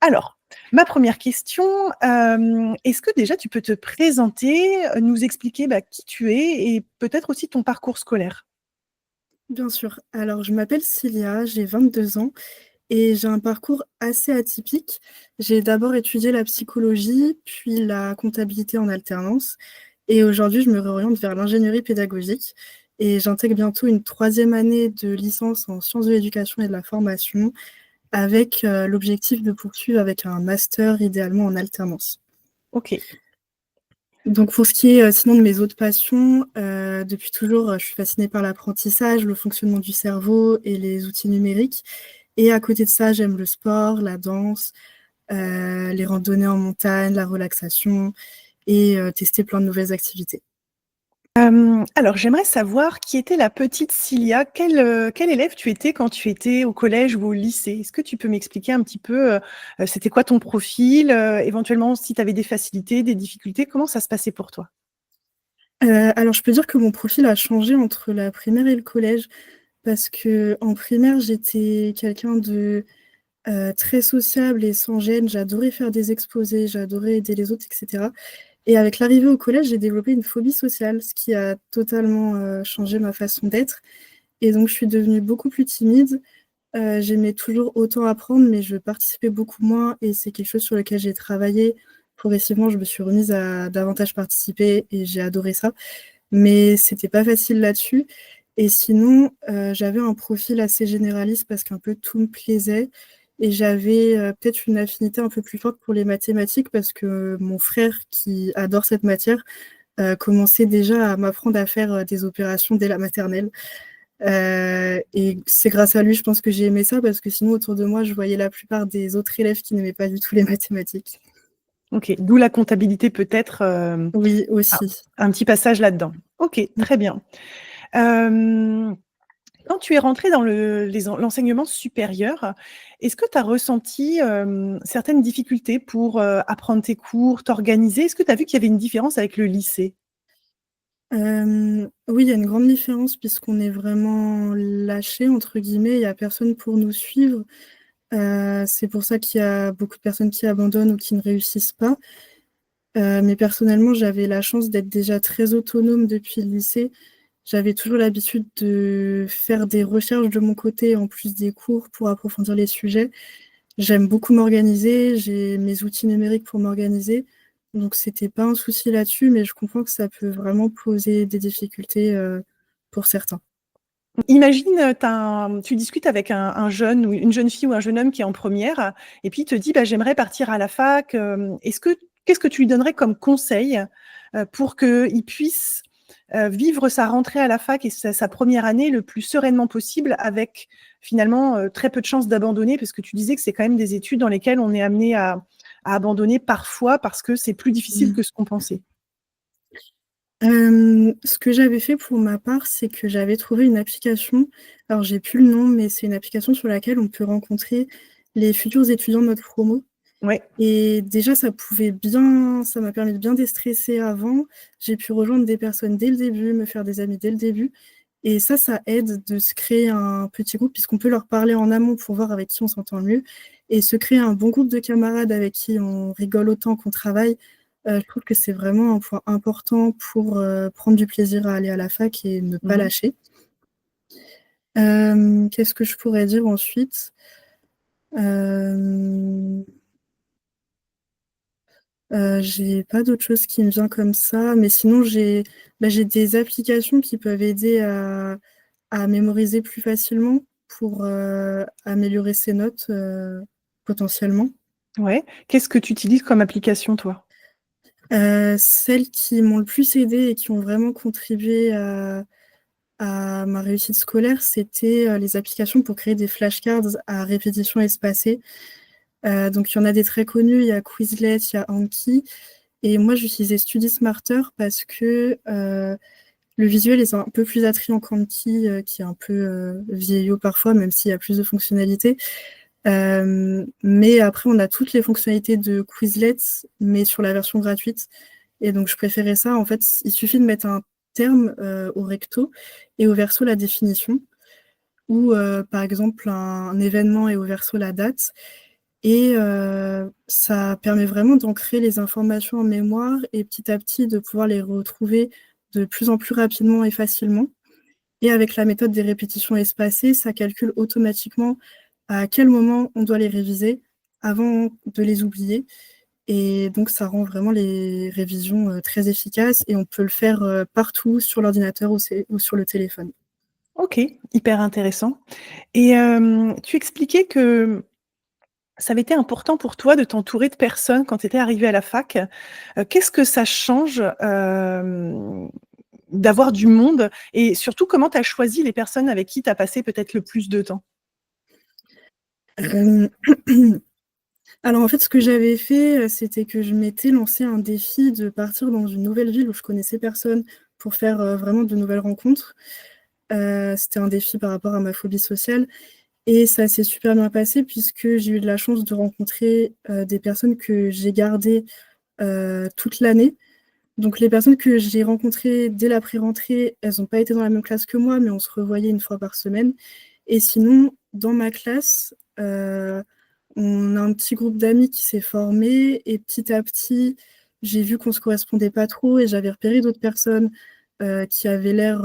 Alors, ma première question, est-ce que déjà tu peux te présenter, nous expliquer, qui tu es et peut-être aussi ton parcours scolaire? Bien sûr. Alors, je m'appelle Cilia, j'ai 22 ans et j'ai un parcours assez atypique. J'ai d'abord étudié la psychologie, puis la comptabilité en alternance. Et aujourd'hui, je me réoriente vers l'ingénierie pédagogique et j'intègre bientôt une troisième année de licence en sciences de l'éducation et de la formation avec l'objectif de poursuivre avec un master idéalement en alternance. OK. Donc pour ce qui est sinon de mes autres passions, depuis toujours, je suis fascinée par l'apprentissage, le fonctionnement du cerveau et les outils numériques. Et à côté de ça, j'aime le sport, la danse, les randonnées en montagne, la relaxation et tester plein de nouvelles activités. Alors j'aimerais savoir qui était la petite Cilia. Quel élève tu étais quand tu étais au collège ou au lycée? Est-ce que tu peux m'expliquer un petit peu, c'était quoi ton profil? Éventuellement si tu avais des facilités, des difficultés, comment ça se passait pour toi? Alors je peux dire que mon profil a changé entre la primaire et le collège parce qu'en primaire, j'étais quelqu'un de, très sociable et sans gêne. J'adorais faire des exposés, j'adorais aider les autres et cetera. Et avec l'arrivée au collège, j'ai développé une phobie sociale, ce qui a totalement, changé ma façon d'être et donc je suis devenue beaucoup plus timide. J'aimais toujours autant apprendre, mais je participais beaucoup moins et c'est quelque chose sur lequel j'ai travaillé. Progressivement, je me suis remise à davantage participer et j'ai adoré ça, mais c'était pas facile là-dessus et sinon, j'avais un profil assez généraliste parce qu'un peu tout me plaisait et j'avais, peut-être une affinité un peu plus forte pour les mathématiques parce que mon frère qui adore cette matière, commençait déjà à m'apprendre à faire, des opérations dès la maternelle. Et c'est grâce à lui, je pense que j'ai aimé ça parce que sinon autour de moi, je voyais la plupart des autres élèves qui n'aimaient pas du tout les mathématiques. OK, d'où la comptabilité peut-être, Oui, un aussi. un petit passage là-dedans. OK, Mmh. très bien. Hem Quand tu es rentrée dans l'enseignement supérieur, est-ce que tu as ressenti, certaines difficultés pour, apprendre tes cours, t'organiser? Est-ce que tu as vu qu'il y avait une différence avec le lycée? Oui, il y a une grande différence puisqu'on est vraiment «lâchés» entre guillemets, il y a personne pour nous suivre. C'est pour ça qu'il y a beaucoup de personnes qui abandonnent ou qui ne réussissent pas. Mais personnellement, j'avais la chance d'être déjà très autonome depuis le lycée. J'avais toujours l'habitude de faire des recherches de mon côté en plus des cours pour approfondir les sujets. J'aime beaucoup m'organiser, j'ai mes outils numériques pour m'organiser, donc c'était pas un souci là-dessus, mais je comprends que ça peut vraiment poser des difficultés, pour certains. Imagine, tu discutes avec un jeune ou une jeune fille ou un jeune homme qui est en première et puis il te dit: «Bah, j'aimerais partir à la fac», qu'est-ce que tu lui donnerais comme conseil, pour qu'il puisse, vivre sa rentrée à la fac et sa 1re année le plus sereinement possible avec finalement, très peu de chances d'abandonner? Parce que tu disais que c'est quand même des études dans lesquelles on est amené à abandonner parfois parce que c'est plus difficile Mmh. que ce qu'on pensait. Ce que j'avais fait pour ma part, c'est que j'avais trouvé une application, alors j'ai plus le nom, mais c'est une application sur laquelle on peut rencontrer les futurs étudiants de notre promo Ouais. et déjà ça m'a permis de bien déstresser avant. J'ai pu rejoindre des personnes dès le début, me faire des amis dès le début et ça aide de se créer un petit groupe puisqu'on peut leur parler en amont pour voir avec qui on s'entend le mieux et se créer un bon groupe de camarades avec qui on rigole autant qu'on travaille. Je trouve que c'est vraiment un point important pour, prendre du plaisir à aller à la fac et ne pas Mmh. lâcher. Qu'est-ce que je pourrais dire ensuite? Hem, j'ai pas d'autre chose qui me vient comme ça, mais sinon j'ai des applications qui peuvent aider à mémoriser plus facilement pour, améliorer ses notes, potentiellement. Ouais. Qu'est-ce que tu utilises comme application, toi? Celles qui m'ont le plus aidée et qui ont vraiment contribué à ma réussite scolaire, c'était, les applications pour créer des flashcards à répétition espacée. Donc il y en a des très connus, il y a Quizlet, il y a Anki et moi j'utilisais StudySmarter parce que, le visuel est un peu plus attrayant qu'Anki, qui est un peu, vieillot parfois, même s'il y a plus de fonctionnalités. Mais après on a toutes les fonctionnalités de Quizlet, mais sur la version gratuite et donc je préférais ça. En fait, il suffit de mettre un terme, au recto et au verso la définition ou, par exemple un événement et au verso la date et ça permet vraiment d'ancrer les informations en mémoire et petit à petit de pouvoir les retrouver de plus en plus rapidement et facilement. Et avec la méthode des répétitions espacées, ça calcule automatiquement à quel moment on doit les réviser avant de les oublier. Et donc ça rend vraiment les révisions, très efficaces et on peut le faire, partout sur l'ordinateur ou sur le téléphone. OK, hyper intéressant et tu expliquais que ça avait été important pour toi de t'entourer de personnes quand tu étais arrivée à la fac. Qu'est-ce que ça change, d'avoir du monde et surtout comment tu as choisi les personnes avec qui tu as passé peut-être le plus de temps? Hem, alors en fait, ce que j'avais fait, c'était que je m'étais lancé un défi de partir dans une nouvelle ville où je connaissais personne pour faire, vraiment de nouvelles rencontres. C'était un défi par rapport à ma phobie sociale et ça s'est super bien passé puisque j'ai eu de la chance de rencontrer, des personnes que j'ai gardées, toute l'année. Donc les personnes que j'ai rencontrées dès la pré-rentrée, elles ont pas été dans la même classe que moi, mais on se revoyait une fois par semaine et sinon, dans ma classe, on a un petit groupe d'amis qui s'est formé et petit à petit, j'ai vu qu'on se correspondait pas trop et j'avais repéré d'autres personnes, qui avaient l'air,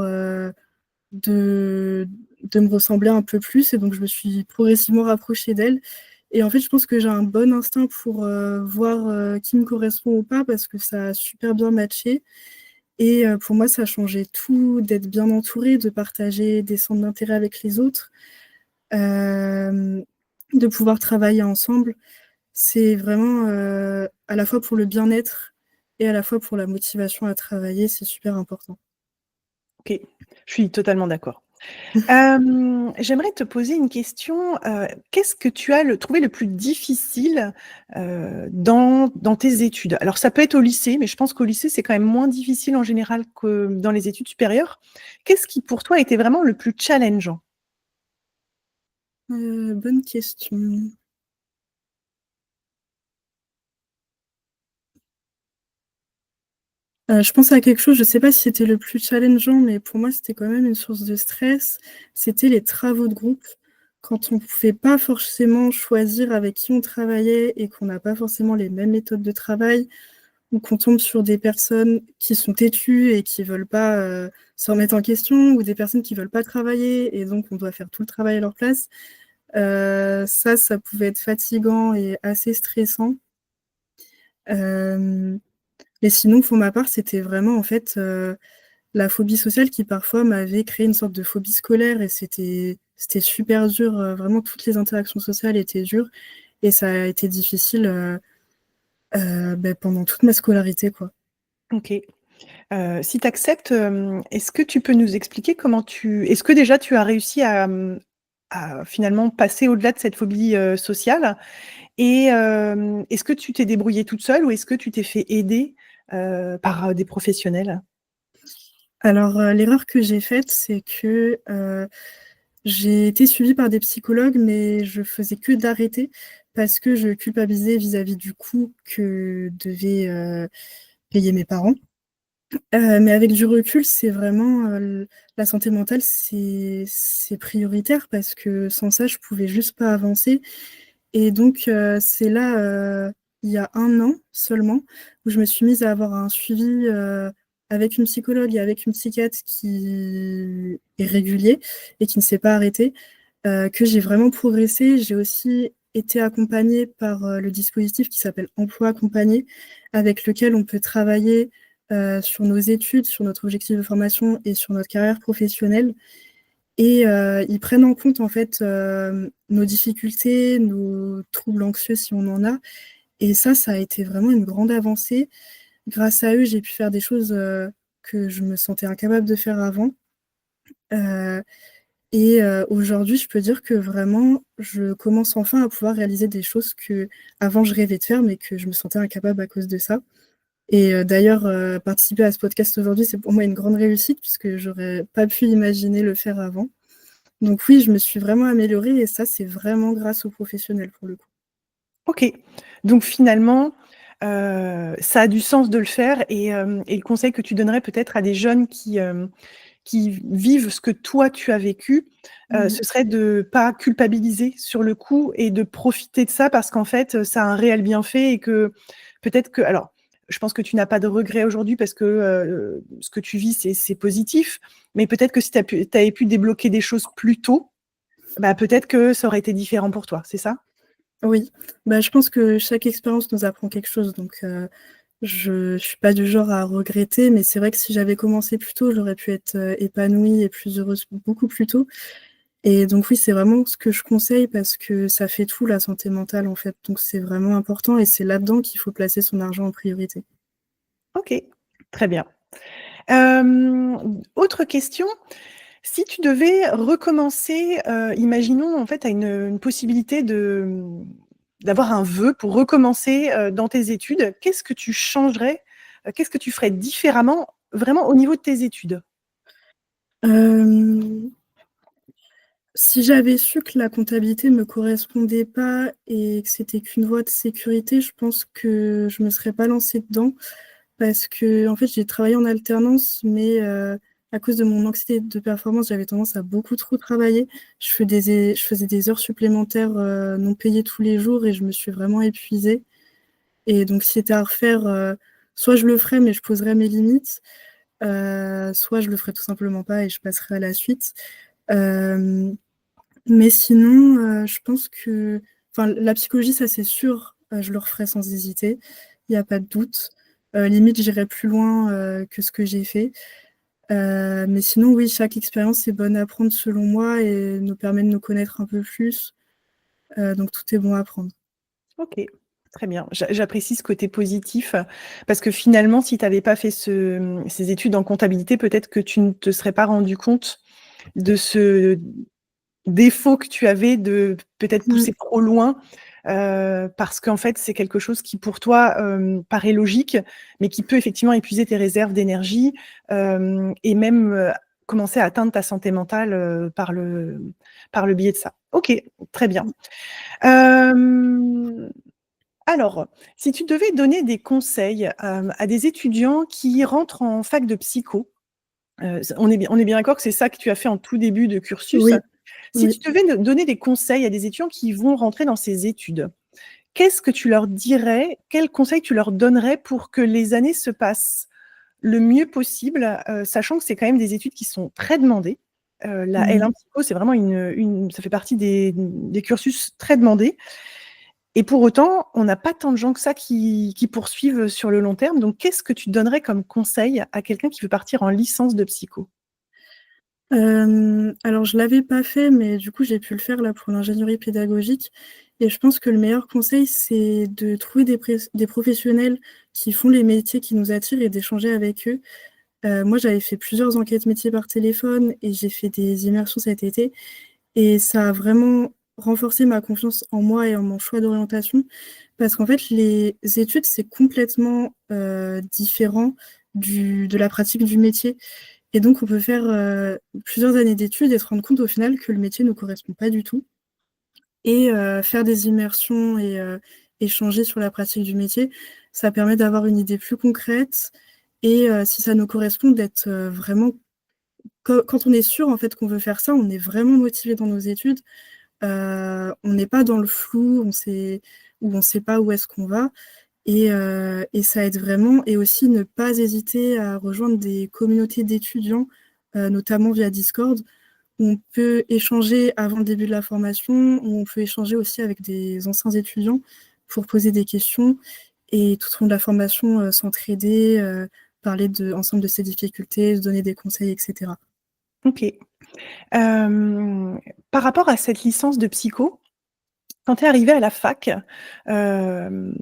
de de me ressembler un peu plus et donc je me suis progressivement rapprochée d'elles et en fait, je pense que j'ai un bon instinct pour, voir, qui me correspond ou pas parce que ça a super bien matché et pour moi, ça a changé tout d'être bien entourée, de partager des centres d'intérêt avec les autres, hem, de pouvoir travailler ensemble. C'est vraiment, à la fois pour le bien-être et à la fois pour la motivation à travailler, c'est super important. OK, je suis totalement d'accord. J'aimerais te poser une question, qu'est-ce que tu as trouvé le plus difficile, dans tes études? Alors ça peut être au lycée, mais je pense qu'au lycée, c'est quand même moins difficile en général que dans les études supérieures. Qu'est-ce qui pour toi a été vraiment le plus challengeant? Bonne question. Je pense à quelque chose, je sais pas si c'était le plus challengeant, mais pour moi, c'était quand même une source de stress. C'était les travaux de groupe. Quand on pouvait pas forcément choisir avec qui on travaillait et qu'on n'a pas forcément les mêmes méthodes de travail ou qu'on tombe sur des personnes qui sont têtues et qui veulent pas, se remettre en question ou des personnes qui veulent pas travailler et donc on doit faire tout le travail à leur place. Ça pouvait être fatigant et assez stressant. Hem Mais sinon, pour ma part, c'était vraiment, en fait, la phobie sociale qui parfois m'avait créé une sorte de phobie scolaire et c'était super dur, vraiment toutes les interactions sociales étaient dures et ça a été difficile, pendant toute ma scolarité, quoi. OK. Si tu acceptes, est-ce que tu peux nous expliquer est-ce que déjà tu as réussi à finalement passer au-delà de cette phobie, sociale? Et est-ce que tu t'es débrouillée toute seule ou est-ce que tu t'es fait aider, par, des professionnels? Alors, l'erreur que j'ai faite, c'est que, j'ai été suivie par des psychologues, mais je faisais que d'arrêter parce que je culpabilisais vis-à-vis du coût que devaient, payer mes parents. Mais avec du recul, c'est vraiment, la santé mentale, c'est prioritaire parce que sans ça, je pouvais juste pas avancer et donc c'est là, il y a 1 an seulement, où je me suis mise à avoir un suivi, avec une psychologue et avec une psychiatre qui est régulier et qui ne s'est pas arrêté, que j'ai vraiment progressé. J'ai aussi été accompagnée par, le dispositif qui s'appelle Emploi accompagné, avec lequel on peut travailler, sur nos études, sur notre objectif de formation et sur notre carrière professionnelle et ils prennent en compte en fait, nos difficultés, nos troubles anxieux si on en a et ça a été vraiment une grande avancée. Grâce à eux, j'ai pu faire des choses, que je me sentais incapable de faire avant, heu et aujourd'hui, je peux dire que vraiment, je commence enfin à pouvoir réaliser des choses qu'avant je rêvais de faire, mais que je me sentais incapable à cause de ça et d'ailleurs, participer à ce podcast aujourd'hui, c'est pour moi une grande réussite puisque j'aurais pas pu imaginer le faire avant. Donc oui, je me suis vraiment améliorée et ça, c'est vraiment grâce aux professionnels pour le coup. OK. Donc finalement, ça a du sens de le faire et le conseil que tu donnerais peut-être à des jeunes qui vivent ce que toi tu as vécu, ce serait de pas culpabiliser sur le coup et de profiter de ça parce qu'en fait, ça a un réel bienfait et que peut-être que alors, je pense que tu n'as pas de regrets aujourd'hui parce que, ce que tu vis, c'est positif, mais peut-être que si tu avais pu débloquer des choses plus tôt, bah, peut-être que ça aurait été différent pour toi, c'est ça? Oui, bah, je pense que chaque expérience nous apprend quelque chose, donc je suis pas du genre à regretter, mais c'est vrai que si j'avais commencé plus tôt, j'aurais pu être, épanouie et plus heureuse beaucoup plus tôt et donc oui, c'est vraiment ce que je conseille parce que ça fait tout la santé mentale, en fait, donc c'est vraiment important et c'est là-dedans qu'il faut placer son argent en priorité. OK, très bien. Autre question, si tu devais recommencer, imaginons en fait tu as une possibilité d'avoir un vœu pour recommencer, dans tes études, qu'est-ce que tu changerais? Qu'est-ce que tu ferais différemment, vraiment au niveau de tes études? Hem, Si j'avais su que la comptabilité me correspondait pas et que c'était qu'une voie de sécurité, je pense que je me serais pas lancée dedans. Parce qu'en fait, j'ai travaillé en alternance, mais à cause de mon anxiété de performance, j'avais tendance à beaucoup trop travailler. Je faisais des heures supplémentaires, non payées tous les jours et je me suis vraiment épuisée et donc si c'était à refaire, soit je le ferais, mais je poserais mes limites, soit je le ferais tout simplement pas et je passerais à la suite. Hem, mais sinon, je pense que enfin, la psychologie, ça c'est sûr, je le referais sans hésiter, il y a pas de doute. Limite, j'irais plus loin, que ce que j'ai fait. Mais sinon, oui, chaque expérience est bonne à prendre selon moi et nous permet de nous connaître un peu plus, donc tout est bon à prendre. OK, très bien. J'apprécie ce côté positif, parce que finalement, si tu avais pas fait ces études en comptabilité, peut-être que tu ne te serais pas rendu compte de ce défaut que tu avais de peut-être Mmh. pousser trop loin, parce qu'en fait, c'est quelque chose qui pour toi, paraît logique, mais qui peut effectivement épuiser tes réserves d'énergie, et même, commencer à atteindre ta santé mentale, par le biais de ça. OK, très bien. Hem, alors, si tu devais donner des conseils, à des étudiants qui rentrent en fac de psycho, on est bien d'accord que c'est ça que tu as fait en tout début de cursus? Oui, Si oui. tu devais ne donner des conseils à des étudiants qui vont rentrer dans ces études, qu'est-ce que tu leur dirais? Quels conseils tu leur donnerais pour que les années se passent le mieux possible, sachant que c'est quand même des études qui sont très demandées? La Mmh. L1 psycho, c'est vraiment une ça fait partie des cursus très demandés et pour autant, on n'a pas tant de gens que ça qui poursuivent, sur le long terme. Donc qu'est-ce que tu donnerais comme conseil à quelqu'un qui veut partir en licence de psycho? Alors je l'avais pas fait, mais du coup, j'ai pu le faire là pour l'ingénierie pédagogique et je pense que le meilleur conseil, c'est de trouver des professionnels qui font les métiers qui nous attirent et d'échanger avec eux. Moi, j'avais fait plusieurs enquêtes métiers par téléphone et j'ai fait des immersions cet été et ça a vraiment renforcé ma confiance en moi et en mon choix d'orientation parce qu'en fait, les études, c'est complètement, différent de la pratique du métier et donc on peut faire, plusieurs années d'études et se rendre compte au final que le métier ne nous correspond pas du tout et faire des immersions et échanger sur la pratique du métier, ça permet d'avoir une idée plus concrète et si ça nous correspond d'être, vraiment quand on est sûr en fait qu'on veut faire ça, on est vraiment motivé dans nos études, on n'est pas dans le flou, on sait pas où est-ce qu'on va et ça aide vraiment et aussi ne pas hésiter à rejoindre des communautés d'étudiants, notamment via Discord, où on peut échanger avant le début de la formation, où on peut échanger aussi avec des anciens étudiants pour poser des questions et tout au long de la formation, s'entraider, parler ensemble de ses difficultés, se donner des conseils et cetera. OK. Hem, Par rapport à cette licence de psycho, quand tu es arrivée à la fac, hem,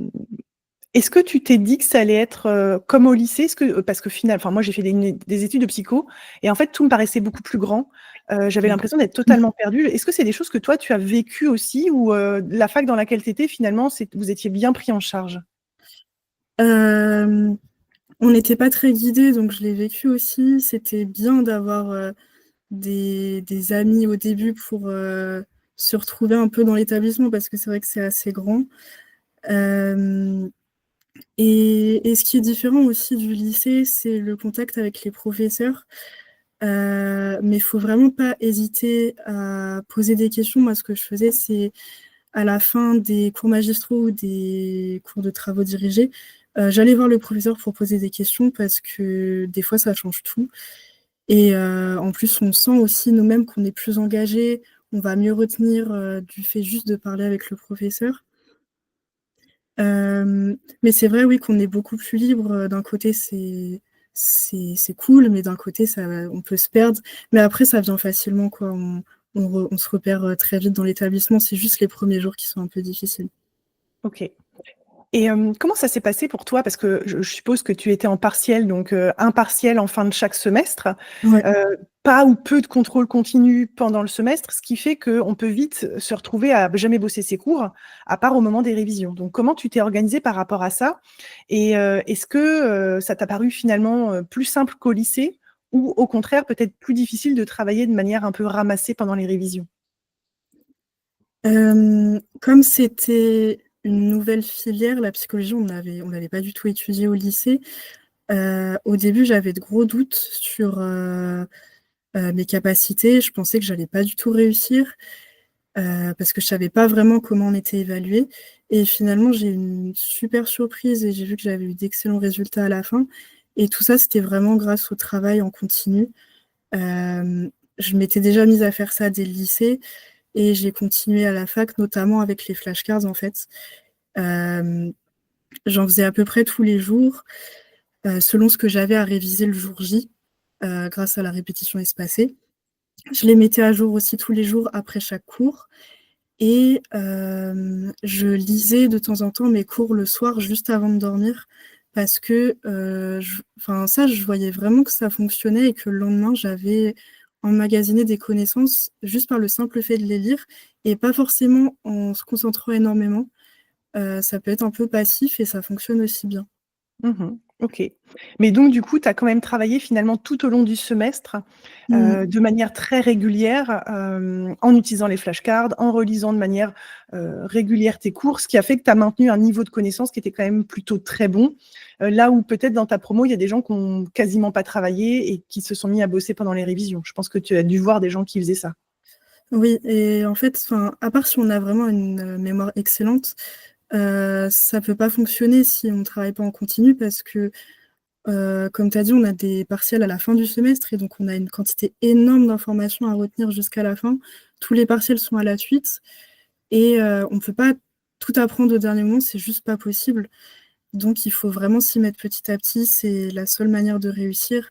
est-ce que tu t'es dit que ça allait être, comme au lycée? Est-ce que parce que enfin moi j'ai fait des études de psycho et en fait tout me paraissait beaucoup plus grand. J'avais l'impression d'être totalement perdue. Est-ce que c'est des choses que toi tu as vécues aussi ou, la fac dans laquelle tu étais finalement vous étiez bien pris en charge? Hem, on n'était pas très guidés, donc je l'ai vécu aussi. C'était bien d'avoir, des amis au début pour, se retrouver un peu dans l'établissement parce que c'est vrai que c'est assez grand. Hem et ce qui est différent aussi du lycée, c'est le contact avec les professeurs. Mais il faut vraiment pas hésiter à poser des questions. Moi, ce que je faisais, c'est à la fin des cours magistraux ou des cours de travaux dirigés, j'allais voir le professeur pour poser des questions parce que des fois, ça change tout. Et en plus, on sent aussi nous-mêmes qu'on est plus engagés, on va mieux retenir du fait juste de parler avec le professeur. Mais c'est vrai, oui, qu'on est beaucoup plus libre. D'un côté, c'est cool, mais d'un côté, on peut se perdre. Mais après, ça vient facilement, quoi. On se repère très vite dans l'établissement. C'est juste les premiers jours qui sont un peu difficiles. OK. Et comment ça s'est passé pour toi? Parce que je suppose que tu étais en partiel, donc un partiel en fin de chaque semestre, Ouais. pas ou peu de contrôle continu pendant le semestre, ce qui fait qu'on peut vite se retrouver à jamais bosser ses cours, à part au moment des révisions. Donc comment tu t'es organisée par rapport à ça? Et est-ce que, ça t'a paru finalement, plus simple qu'au lycée ou au contraire peut-être plus difficile de travailler de manière un peu ramassée pendant les révisions? Comme c'était une nouvelle filière, la psychologie, on l'avait pas du tout étudiée au lycée. Au début, j'avais de gros doutes sur, mes capacités. Je pensais que j'allais pas du tout réussir, parce que je savais pas vraiment comment on était évalué et finalement, j'ai eu une super surprise et j'ai vu que j'avais eu d'excellents résultats à la fin et tout ça, c'était vraiment grâce au travail en continu. Hem, je m'étais déjà mise à faire ça dès le lycée et j'ai continué à la fac, notamment avec les flashcards, en fait. Hem, j'en faisais à peu près tous les jours, selon ce que j'avais à réviser le jour J, grâce à la répétition espacée. Je les mettais à jour aussi tous les jours après chaque cours et je lisais de temps en temps mes cours le soir juste avant de dormir parce que, je voyais vraiment que ça fonctionnait et que le lendemain, j'avais emmagasiné des connaissances juste par le simple fait de les lire et pas forcément en se concentrant énormément. Ça peut être un peu passif et ça fonctionne aussi bien. Mmh. OK. Mais donc du coup, tu as quand même travaillé finalement tout au long du semestre, Mmh. de manière très régulière, en utilisant les flashcards, en relisant de manière, régulière tes cours, ce qui a fait que tu as maintenu un niveau de connaissance qui était quand même plutôt très bon. Là où peut-être dans ta promo, il y a des gens qui ont quasiment pas travaillé et qui se sont mis à bosser pendant les révisions. Je pense que tu as dû voir des gens qui faisaient ça. Oui et en fait, à part si on a vraiment une, mémoire excellente, ça peut pas fonctionner si on travaille pas en continu parce que, comme tu as dit, on a des partiels à la fin du semestre et donc on a une quantité énorme d'informations à retenir jusqu'à la fin. Tous les partiels sont à la suite et on peut pas tout apprendre au dernier moment, c'est juste pas possible. Donc il faut vraiment s'y mettre petit à petit, c'est la seule manière de réussir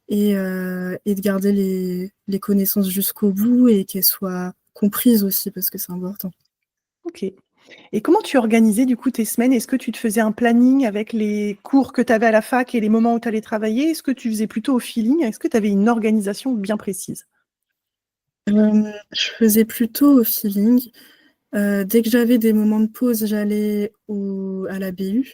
et de garder les connaissances jusqu'au bout et qu'elles soient comprises aussi parce que c'est important. OK. Et comment tu organisais du coup tes semaines? Est-ce que tu te faisais un planning avec les cours que tu avais à la fac et les moments où tu allais travailler? Est-ce que tu faisais plutôt au feeling? Est-ce que tu avais une organisation bien précise? Je faisais plutôt au feeling. Dès que j'avais des moments de pause, j'allais à la BU,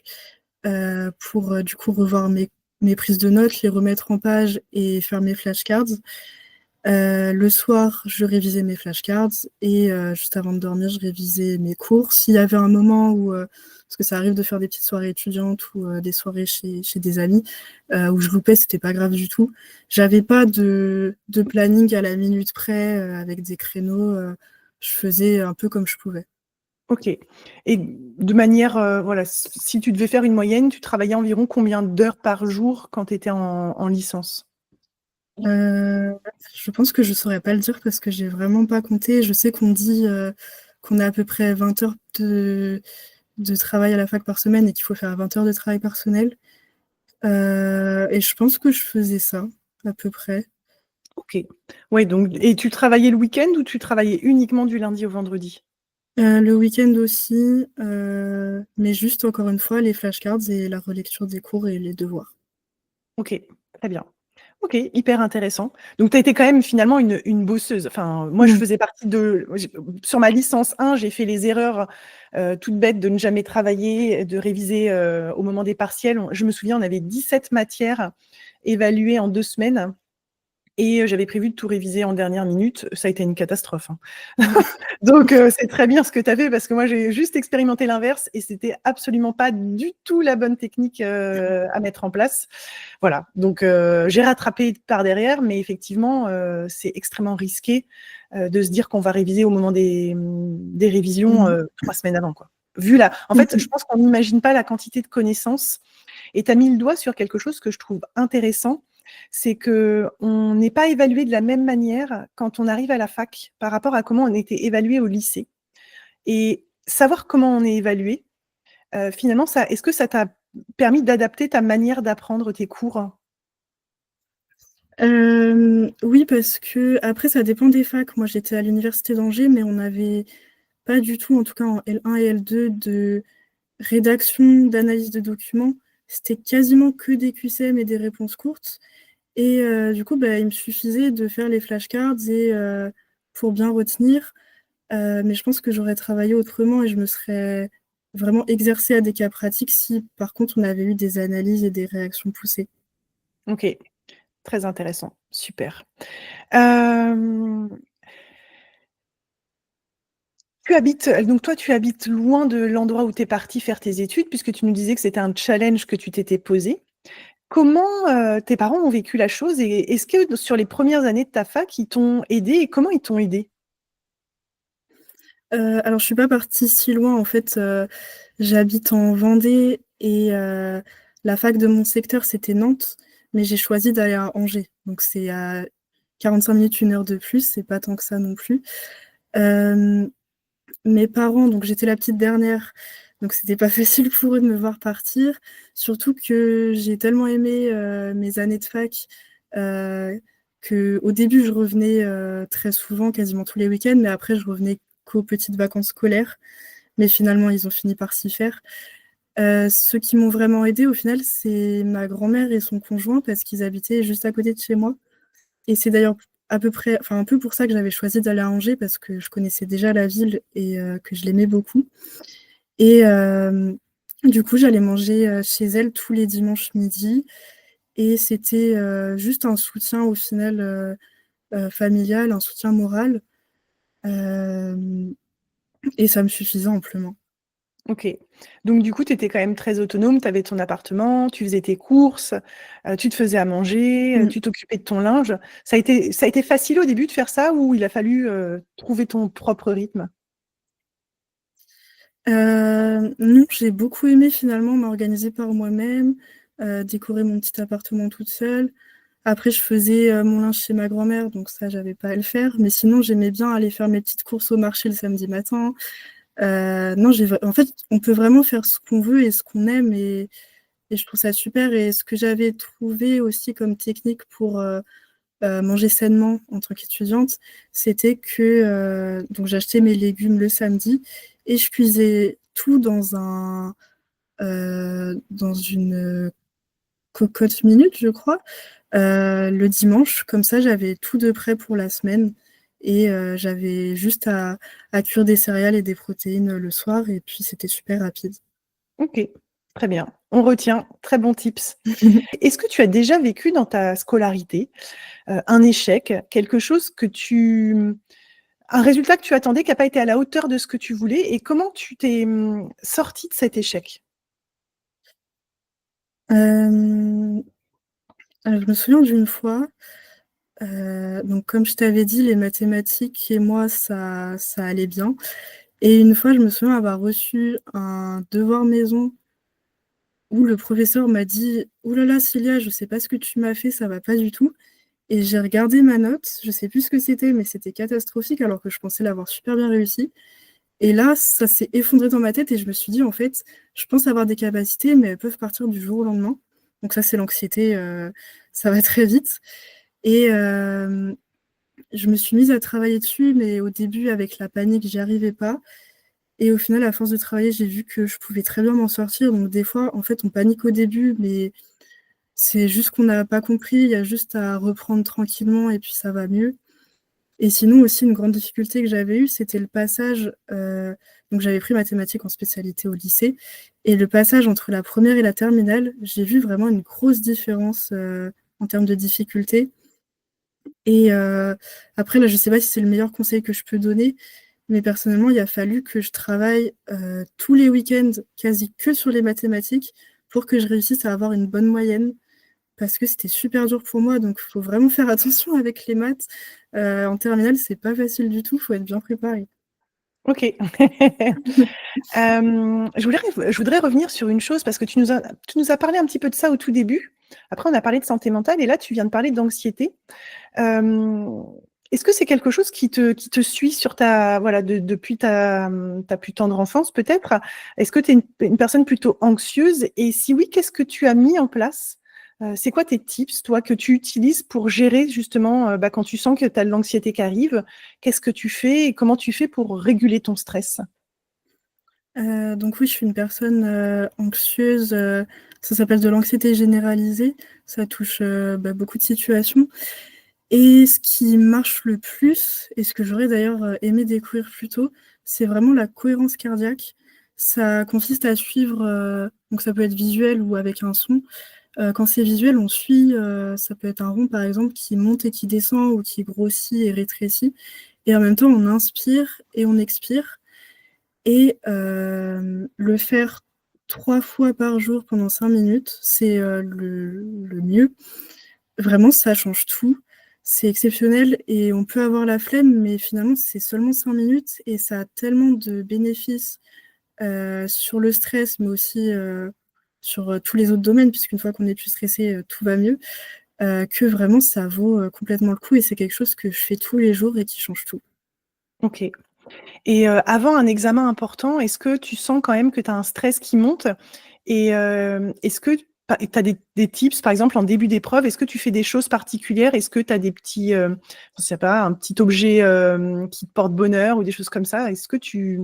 pour, du coup revoir mes prises de notes, les remettre en page et faire mes flashcards. Le soir, je révisais mes flashcards et juste avant de dormir, je révisais mes cours. S'il y avait un moment où, parce que ça arrive de faire des petites soirées étudiantes ou des soirées chez des amis, où je loupais, c'était pas grave du tout. J'avais pas de planning à la minute près, avec des créneaux, je faisais un peu comme je pouvais. OK. Et de manière, voilà, si tu devais faire une moyenne, tu travaillais environ combien d'heures par jour quand tu étais en licence? Heu, je pense que je saurais pas le dire parce que j'ai vraiment pas compté. Je sais qu'on dit, qu'on a à peu près 20 heures de travail à la fac par semaine et qu'il faut faire 20 heures de travail personnel, et je pense que je faisais ça, à peu près. OK. Ouais, donc et tu travaillais le week-end ou tu travaillais uniquement du lundi au vendredi? Le week-end aussi, mais juste encore une fois les flashcards et la relecture des cours et les devoirs. OK, très bien. OK, hyper intéressant. Donc tu as été quand même finalement une bosseuse. Enfin, moi je Mmh. faisais partie de j sur ma licence 1, j'ai fait les erreurs, toutes bêtes de ne jamais travailler, de réviser, au moment des partiels. Je me souviens, on avait 17 matières évaluées en 2 semaines. et j'avais prévu de tout réviser en dernière minute. Ça a été une catastrophe, hein. Donc c'est très bien ce que tu as fait parce que moi, j'ai juste expérimenté l'inverse et c'était absolument pas du tout la bonne technique, à mettre en place. Voilà, donc j'ai rattrapé par derrière, mais effectivement, c'est extrêmement risqué, de se dire qu'on va réviser au moment des révisions, Mmh. 3 semaines avant, quoi. Vu la en Mmh fait, mh. je pense qu'on n'imagine pas la quantité de connaissances et tu as mis le doigt sur quelque chose que je trouve intéressant, c'est qu'on n'est pas évalué de la même manière quand on arrive à la fac par rapport à comment on était évalué au lycée et savoir comment on est évalué, finalement ça est-ce que ça t'a permis d'adapter ta manière d'apprendre tes cours? Oui, parce qu'après ça dépend des facs. Moi, j'étais à l'université d'Angers, mais on n'avait pas du tout, en tout cas en L1 et L2, de rédaction, d'analyse de documents. C'était quasiment que des QCM et des réponses courtes et du coup, bah, il me suffisait de faire les flashcards et pour bien retenir, mais je pense que j'aurais travaillé autrement et je me serais vraiment exercée à des cas pratiques si, par contre, on avait eu des analyses et des réactions poussées. OK, très intéressant, super. Hem, donc toi, tu habites loin de l'endroit où tu es partie faire tes études puisque tu nous disais que c'était un challenge que tu t'étais posé. Comment, tes parents ont vécu la chose et est-ce que sur les premières années de ta fac, ils t'ont aidé et comment ils t'ont aidé? Alors je suis pas partie si loin en fait, j'habite en Vendée et la fac de mon secteur, c'était Nantes, mais j'ai choisi d'aller à Angers, donc c'est à 45 minutes, 1 heure de plus, c'est pas tant que ça non plus. Hem, Mes parents, donc j'étais la petite dernière, donc c'était pas facile pour eux de me voir partir, surtout que j'ai tellement aimé, mes années de fac, heu, qu'au début je revenais, très souvent, quasiment tous les week-ends, mais après je revenais qu'aux petites vacances scolaires, mais finalement ils ont fini par s'y faire. Ceux qui m'ont vraiment aidée au final, c'est ma grand-mère et son conjoint parce qu'ils habitaient juste à côté de chez moi et c'est d'ailleurs à peu près enfin un peu pour ça que j'avais choisi d'aller à Angers parce que je connaissais déjà la ville et que je l'aimais beaucoup et du coup, j'allais manger, chez elle tous les dimanches midi et c'était, juste un soutien au final, familial, un soutien moral, hem et ça me suffisait amplement. OK. Donc du coup, tu étais quand même très autonome, tu avais ton appartement, tu faisais tes courses, tu te faisais à manger, Mmh. tu t'occupais de ton linge. Ça a été facile au début de faire ça ou il a fallu, trouver ton propre rythme? Non, j'ai beaucoup aimé finalement m'organiser par moi-même, décorer mon petit appartement toute seule. Après je faisais, mon linge chez ma grand-mère, donc ça j'avais pas à le faire, mais sinon j'aimais bien aller faire mes petites courses au marché le samedi matin. Non, j'ai vr en fait, on peut vraiment faire ce qu'on veut et ce qu'on aime et je trouve ça super et ce que j'avais trouvé aussi comme technique pour, manger sainement en tant qu'étudiante, c'était que, donc j'achetais mes légumes le samedi et je cuisais tout dans une, cocotte minute, je crois, le dimanche. Comme ça, j'avais tout de prêt pour la semaine et j'avais juste à cuire des céréales et des protéines, le soir et puis c'était super rapide. OK, très bien. On retient, très bon tips. Est-ce que tu as déjà vécu dans ta scolarité, un échec, quelque chose que un résultat que tu attendais qui a pas été à la hauteur de ce que tu voulais et comment tu t'es, sortie de cet échec? Hem, je me souviens d'une fois, donc comme je t'avais dit, les mathématiques et moi ça allait bien et une fois, je me souviens avoir reçu un devoir maison où le professeur m'a dit: «Ouh là là Cilia, je sais pas ce que tu m'as fait, ça va pas du tout» et j'ai regardé ma note, je sais plus ce que c'était, mais c'était catastrophique alors que je pensais l'avoir super bien réussi et là, ça s'est effondré dans ma tête et je me suis dit: «En fait, je pense avoir des capacités, mais elles peuvent partir du jour au lendemain». Donc ça, c'est l'anxiété, ça va très vite et je me suis mise à travailler dessus, mais au début, avec la panique, j'y arrivais pas et au final, à force de travailler, j'ai vu que je pouvais très bien m'en sortir. Donc des fois, en fait, on panique au début, mais c'est juste qu'on n'a pas compris. Il y a juste à reprendre tranquillement et puis ça va mieux. Et sinon aussi, une grande difficulté que j'avais eue, c'était le passage, donc j'avais pris mathématiques en spécialité au lycée et le passage entre la première et la terminale, j'ai vu vraiment une grosse différence, en termes de difficulté Et après, là, je sais pas si c'est le meilleur conseil que je peux donner, mais personnellement, il a fallu que je travaille tous les week-ends quasi que sur les mathématiques pour que je réussisse à avoir une bonne moyenne parce que c'était super dur pour moi. Donc, il faut vraiment faire attention avec les maths. En terminale, c'est pas facile du tout, il faut être bien préparé. OK. Je voudrais revenir sur une chose parce que tu nous as parlé un petit peu de ça au tout début. Après, on a parlé de santé mentale et là, tu viens de parler d'anxiété. Hem, Est-ce que c'est quelque chose qui te suit sur ta voilà, depuis ta plus tendre enfance peut-être? Est-ce que tu es une personne plutôt anxieuse et si oui, qu'est-ce que tu as mis en place? C'est quoi tes tips, toi, que tu utilises pour gérer justement, bah, quand tu sens que tu as de l'anxiété qui arrive? Qu'est-ce que tu fais et comment tu fais pour réguler ton stress? Donc oui, je suis une personne, anxieuse, ça s'appelle de l'anxiété généralisée. Ça touche, bah, beaucoup de situations et ce qui marche le plus et ce que j'aurais d'ailleurs, aimé découvrir plus tôt, c'est vraiment la cohérence cardiaque. Ça consiste à suivre, donc ça peut être visuel ou avec un son. Quand c'est visuel, on suit, ça peut être un rond, par exemple, qui monte et qui descend ou qui grossit et rétrécit et en même temps, on inspire et on expire et le faire 3 fois par jour pendant 5 minutes, c'est, le mieux. Vraiment, ça change tout. C'est exceptionnel et on peut avoir la flemme, mais finalement, c'est seulement 5 minutes et ça a tellement de bénéfices, sur le stress, mais aussi, sur, tous les autres domaines, puisqu'une fois qu'on est plus stressé, tout va mieux, que vraiment ça vaut, complètement le coup et c'est quelque chose que je fais tous les jours et qui change tout. OK. Et avant un examen important, est-ce que tu sens quand même que tu as un stress qui monte? Et est-ce que tu as des tips, par exemple, en début d'épreuve, est-ce que tu fais des choses particulières? Est-ce que tu as des petits, je sais pas, un petit objet, qui te porte bonheur ou des choses comme ça? Est-ce que tu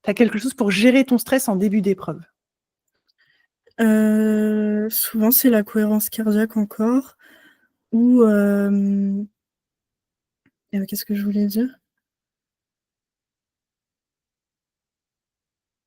as quelque chose pour gérer ton stress en début d'épreuve? Souvent, c'est la cohérence cardiaque encore ou qu'est-ce que je voulais dire?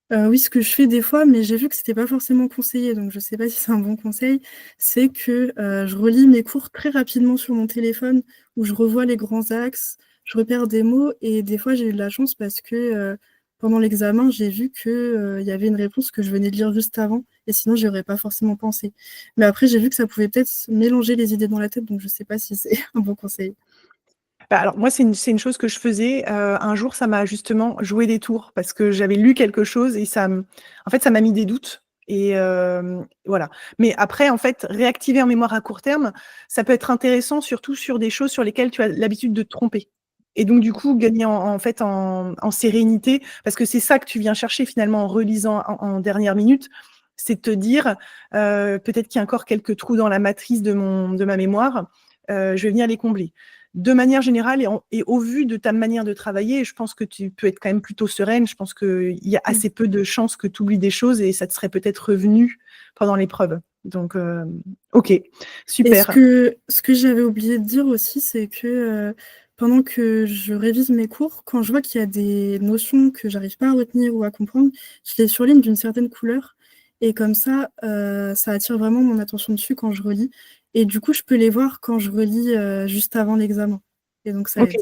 Oui, ce que je fais des fois, mais j'ai vu que c'était pas forcément conseillé, donc je sais pas si c'est un bon conseil, c'est que, je relis mes cours très rapidement sur mon téléphone, où je revois les grands axes, je repère des mots et des fois, j'ai eu de la chance parce que, pendant l'examen, j'ai vu que, il y avait une réponse que je venais de lire juste avant et sinon j'y aurais pas forcément pensé. Mais après, j'ai vu que ça pouvait peut-être mélanger les idées dans la tête, donc je sais pas si c'est un bon conseil. Bah, alors moi, c'est une chose que je faisais, un jour, ça m'a justement joué des tours parce que j'avais lu quelque chose et en fait, ça m'a mis des doutes et voilà. Mais après, en fait, réactiver en mémoire à court terme, ça peut être intéressant, surtout sur des choses sur lesquelles tu as l'habitude de te tromper et donc du coup, gagner en fait, en sérénité parce que c'est ça que tu viens chercher finalement en relisant en dernière minute, c'est de te dire, «Peut-être qu'il y a encore quelques trous dans la matrice de ma mémoire, je vais venir les combler». De manière générale et au vu de ta manière de travailler, je pense que tu peux être quand même plutôt sereine. Je pense qu'il y a Mmh. assez peu de chances que tu oublies des choses et ça te serait peut-être revenu pendant l'épreuve. Donc, OK, Et super. ce que j'avais oublié de dire aussi, c'est que, pendant que je révise mes cours, quand je vois qu'il y a des notions que j'arrive pas à retenir ou à comprendre, je les surligne d'une certaine couleur et comme ça attire vraiment mon attention dessus quand je relis et du coup, je peux les voir quand je relis, juste avant l'examen et donc ça OK. aide.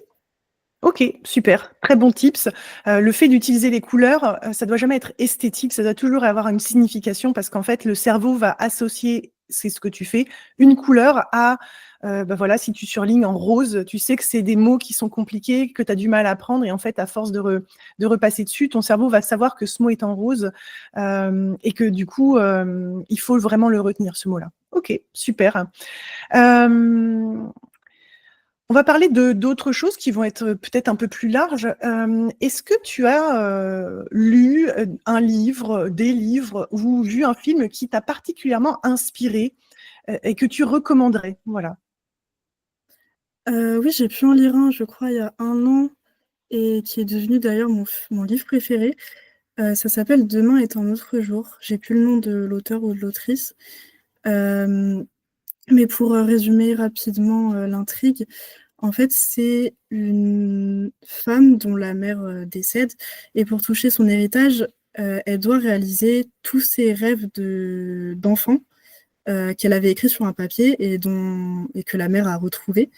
OK, super, très bon tips. Le fait d'utiliser les couleurs, ça doit jamais être esthétique, ça doit toujours avoir une signification parce qu'en fait, le cerveau va associer, c'est ce que tu fais, une couleur à, bah, voilà, si tu surlignes en rose, tu sais que c'est des mots qui sont compliqués, que tu as du mal à apprendre et en fait, à force de repasser dessus, ton cerveau va savoir que ce mot est en rose, et que du coup, il faut vraiment le retenir, ce mot-là. OK, super. Hem On va parler de d'autres choses qui vont être, peut-être un peu plus larges. Est-ce que tu as, lu, un livre, des livres ou vu un film qui t'a particulièrement inspiré, et que tu recommanderais? Voilà. Oui, j'ai pu en lire un, je crois, il y a 1 an et qui est devenu d'ailleurs mon livre préféré. Ça s'appelle «Demain est un autre jour». J'ai plus le nom de l'auteur ou de l'autrice. Hem, mais pour, résumer rapidement, l'intrigue, en fait, c'est une femme dont la mère, décède et pour toucher son héritage, elle doit réaliser tous ses rêves d'enfant, qu'elle avait écrits sur un papier et que la mère a retrouvés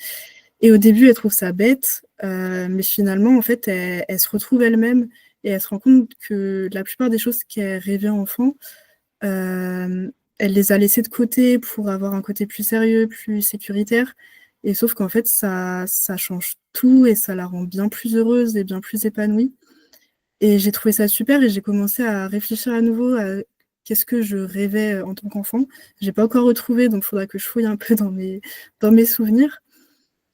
Et au début, elle trouve ça bête, mais finalement, en fait, elle se retrouve elle-même et elle se rend compte que la plupart des choses qu'elle rêvait enfant, elle les a laissées de côté pour avoir un côté plus sérieux, plus sécuritaire. Et sauf qu'en fait, ça change tout et ça la rend bien plus heureuse et bien plus épanouie. Et j'ai trouvé ça super et j'ai commencé à réfléchir à nouveau à qu'est-ce que je rêvais en tant qu'enfant. J'ai pas encore retrouvé, donc il faudra que je fouille un peu dans mes souvenirs.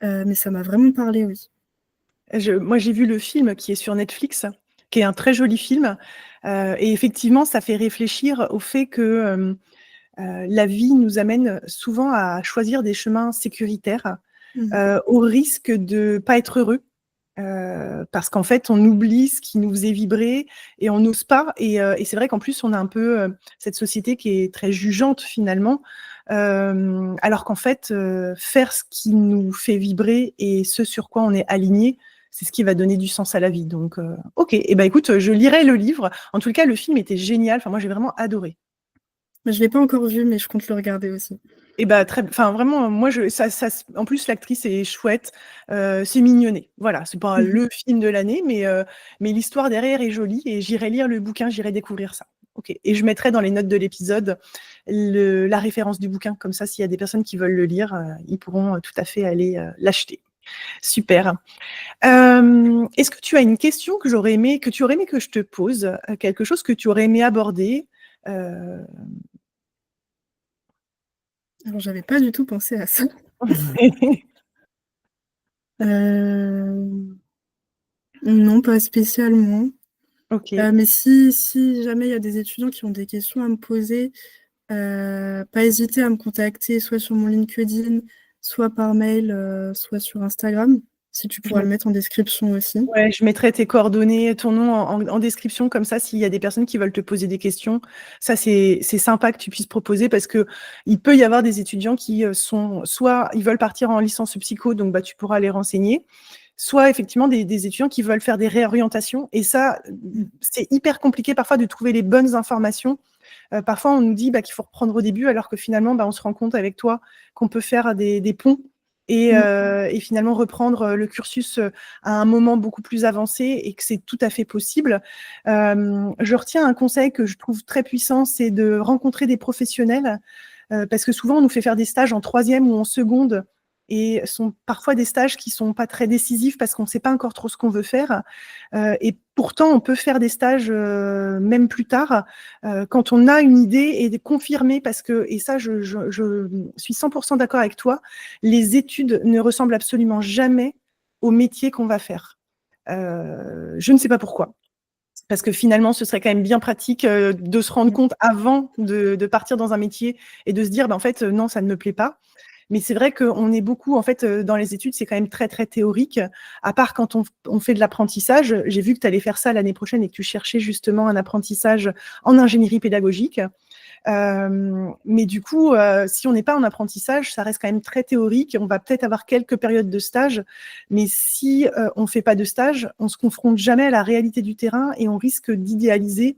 Mais ça m'a vraiment parlé, oui. Moi, j'ai vu le film qui est sur Netflix, qui est un très joli film, et effectivement, ça fait réfléchir au fait que, la vie nous amène souvent à choisir des chemins sécuritaires, Mmh. au risque de pas être heureux. Parce qu'en fait, on oublie ce qui nous faisait vibrer et on n'ose pas et c'est vrai qu'en plus, on a un peu, cette société qui est très jugeante finalement, alors qu'en fait, faire ce qui nous fait vibrer et ce sur quoi on est aligné, c'est ce qui va donner du sens à la vie donc OK et ben, écoute, je lirai le livre. En tout cas, le film était génial, enfin moi j'ai vraiment adoré. Mais je l'ai pas encore vu, mais je compte le regarder aussi. Et bah, enfin vraiment, moi je ça en plus l'actrice est chouette, c'est mignonné. Voilà, c'est pas Mmh. le film de l'année, mais l'histoire derrière est jolie et j'irai lire le bouquin, j'irai découvrir ça. OK et je mettrai dans les notes de l'épisode la référence du bouquin, comme ça s'il y a des personnes qui veulent le lire, ils pourront, tout à fait aller, l'acheter. Super. Est-ce que tu as une question que tu aurais aimé que je te pose, quelque chose que tu aurais aimé aborder? Heu Alors j'avais pas du tout pensé à ça. Hem, non, pas spécialement. OK. Mais si jamais il y a des étudiants qui ont des questions à me poser, pas hésiter à me contacter soit sur mon LinkedIn, soit par mail, soit sur Instagram, si tu Je pourras me le mettre en description aussi. Ouais, je mettrai tes coordonnées, ton nom en description comme ça, s'il y a des personnes qui veulent te poser des questions. Ça, c'est sympa que tu puisses proposer parce qu'il peut y avoir des étudiants qui, sont soit ils veulent partir en licence psycho, donc bah, tu pourras les renseigner, soit effectivement des étudiants qui veulent faire des réorientations et ça, Mmh. c'est hyper compliqué parfois de trouver les bonnes informations. Parfois on nous dit, bah, qu'il faut reprendre au début alors que finalement, bah, on se rend compte avec toi qu'on peut faire des ponts Mmh. et finalement reprendre, le cursus, à un moment beaucoup plus avancé et que c'est tout à fait possible. Je retiens un conseil que je trouve très puissant, c'est de rencontrer des professionnels, parce que souvent on nous fait faire des stages en troisième ou en seconde et sont parfois des stages qui sont pas très décisifs parce qu'on ne sait pas encore trop ce qu'on veut faire, et pourtant on peut faire des stages, même plus tard, quand on a une idée et de confirmer parce que et ça je suis 100 d'accord avec toi, les études ne ressemblent absolument jamais au métier qu'on va faire. Je ne sais pas pourquoi. Parce que finalement, ce serait quand même bien pratique, de se rendre Mmh. compte avant de partir dans un métier et de se dire: «Bah, en fait, non, ça ne me plaît pas». Mais c'est vrai qu'on est beaucoup en fait, dans les études, c'est quand même très, très théorique. À part quand on fait de l'apprentissage, j'ai vu que tu allais faire ça l'année prochaine et que tu cherchais justement un apprentissage en ingénierie pédagogique. Mais du coup, si on n'est pas en apprentissage, ça reste quand même très théorique. On va peut-être avoir quelques périodes de stage, mais si, on fait pas de stage, on se confronte jamais à la réalité du terrain et on risque d'idéaliser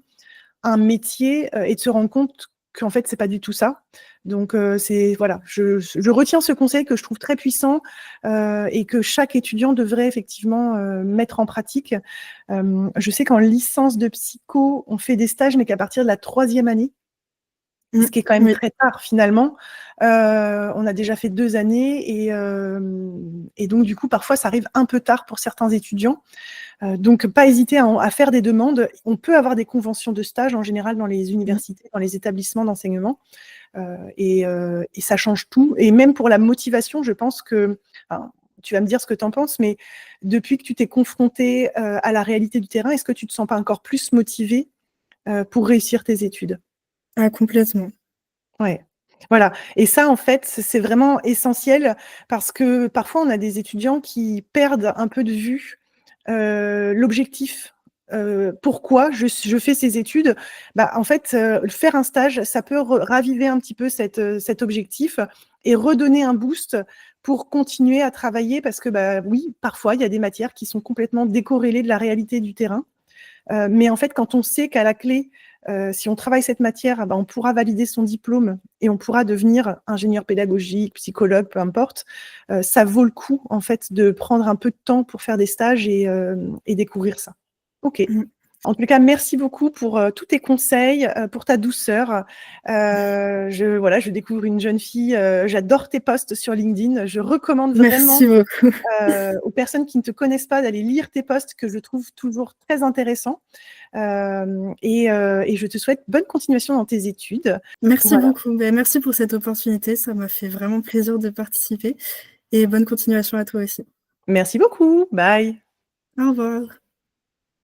un métier, et de se rendre compte qu'en fait, c'est pas du tout ça. Donc, c'est voilà, je retiens ce conseil que je trouve très puissant, et que chaque étudiant devrait effectivement, mettre en pratique. Je sais qu'en licence de psycho, on fait des stages, mais qu'à partir de la troisième année. Mmh. Ce qui est quand même Oui. très tard finalement. On a déjà fait 2 années et donc du coup, parfois, ça arrive un peu tard pour certains étudiants. Donc pas hésiter à faire des demandes. On peut avoir des conventions de stage en général dans les Mmh. universités, dans les établissements d'enseignement, et ça change tout et même pour la motivation, je pense que enfin, tu vas me dire ce que tu en penses, mais depuis que tu t'es confronté à la réalité du terrain, est-ce que tu te sens pas encore plus motivé pour réussir tes études? Ah complètement. Ouais, voilà et ça, en fait, c'est vraiment essentiel parce que parfois on a des étudiants qui perdent un peu de vue, l'objectif. Pourquoi je fais ces études? Bah, en fait, faire un stage, ça peut raviver un petit peu cet objectif et redonner un boost pour continuer à travailler parce que, bah, oui, parfois il y a des matières qui sont complètement décorrélées de la réalité du terrain. Mais en fait, quand on sait qu'à la clé, si on travaille cette matière, ah bah, on pourra valider son diplôme et on pourra devenir ingénieur pédagogique, psychologue, peu importe. Ça vaut le coup, en fait, de prendre un peu de temps pour faire des stages et découvrir ça. OK. Mmh. En tout cas, merci beaucoup pour, tous tes conseils, pour ta douceur. Je découvre une jeune fille, j'adore tes posts sur LinkedIn. Je recommande vraiment, Merci beaucoup. aux personnes qui ne te connaissent pas d'aller lire tes posts que je trouve toujours très intéressants. Et je te souhaite bonne continuation dans tes études. Merci Voilà. beaucoup. Beh, merci pour cette opportunité, ça m'a fait vraiment plaisir de participer et bonne continuation à toi aussi. Merci beaucoup. Bye. Au revoir.